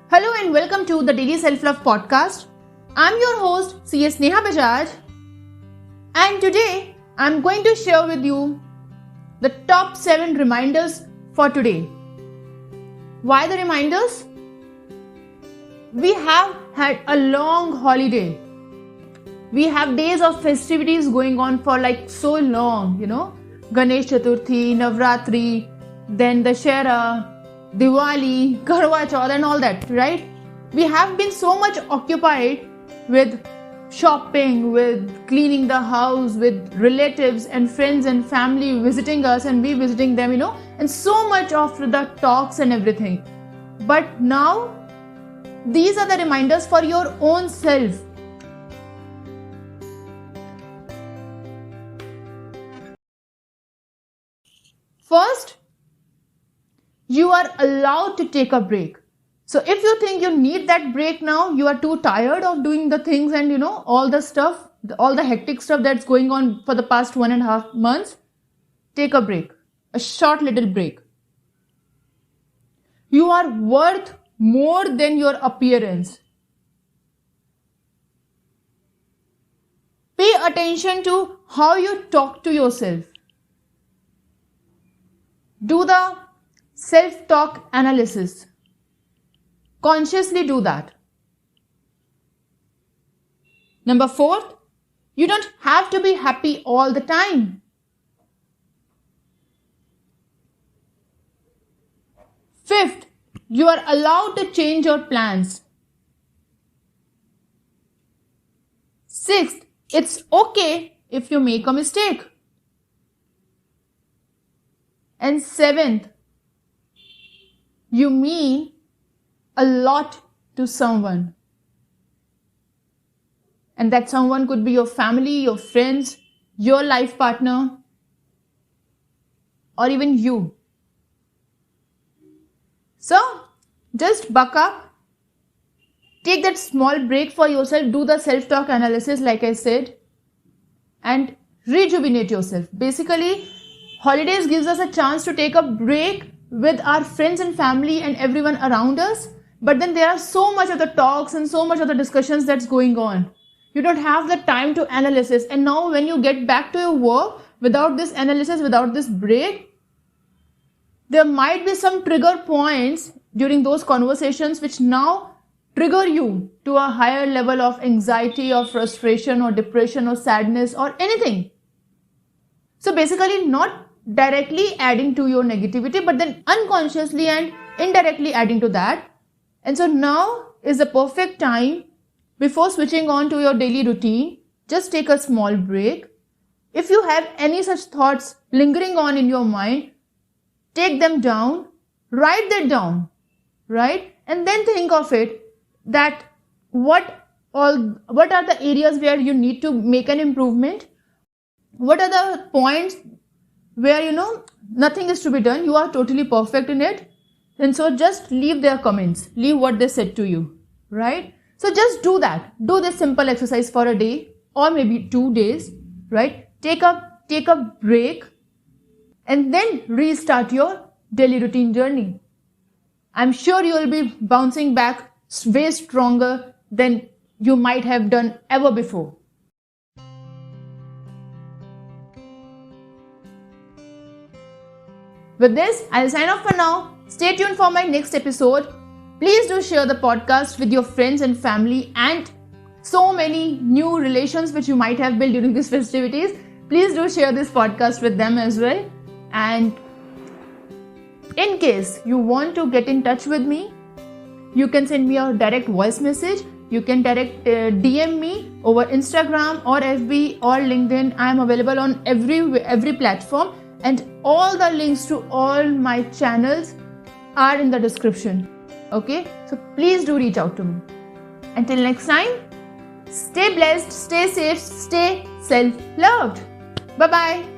Hello and welcome to the Daily Self-Love Podcast. I'm your host, CS Neha Bajaj, and today I'm going to share with you the top 7 reminders for today. Why the reminders? We have had a long holiday. We have days of festivities going on for so long, Ganesh Chaturthi, Navratri, then Dashera, Diwali, Karwa Chauth and all that, right? We have been so much occupied with shopping, with cleaning the house, with relatives and friends and family visiting us and we visiting them, and so much of the talks and everything. But now, these are the reminders for your own self. First, you are allowed to take a break. So if you think you need that break now, you are too tired of doing the things and all the stuff, all the hectic stuff that's going on for the past 1.5 months, take a break, a short little break. You are worth more than your appearance. Pay attention to how you talk to yourself. Do the self-talk analysis. Consciously do that. Number 4, you don't have to be happy all the time. 5th, you are allowed to change your plans. 6th, it's okay if you make a mistake. And 7th, you mean a lot to someone. And that someone could be your family, your friends, your life partner, or even you. So, just buck up. Take that small break for yourself. Do the self-talk analysis like I said. And rejuvenate yourself. Basically, holidays gives us a chance to take a break with our friends and family and everyone around us. But then there are so much of the talks and so much of the discussions that's going on. You don't have the time to analyze. And now when you get back to your work without this analysis, without this break, there might be some trigger points during those conversations which now trigger you to a higher level of anxiety or frustration or depression or sadness or anything. So basically not directly adding to your negativity, but then unconsciously and indirectly adding to that. And so now is the perfect time before switching on to your daily routine. Just take a small break. If you have any such thoughts lingering on in your mind, take them down, write that down, right? And then think of it that what are the areas where you need to make an improvement? What are the points where nothing is to be done, you are totally perfect in it, and so just leave their comments, leave what they said to you, right? So just do that. Do this simple exercise for a day or maybe 2 days, right? Take a break and then restart your daily routine journey. I'm sure you will be bouncing back way stronger than you might have done ever before. With this, I'll sign off for now. Stay tuned for my next episode. Please do share the podcast with your friends and family and so many new relations which you might have built during these festivities. Please do share this podcast with them as well. And in case you want to get in touch with me, you can send me a direct voice message. You can direct DM me over Instagram or FB or LinkedIn. I am available on every platform. And all the links to all my channels are in the description. Okay? So please do reach out to me. Until next time, stay blessed, stay safe, stay self-loved. Bye-bye.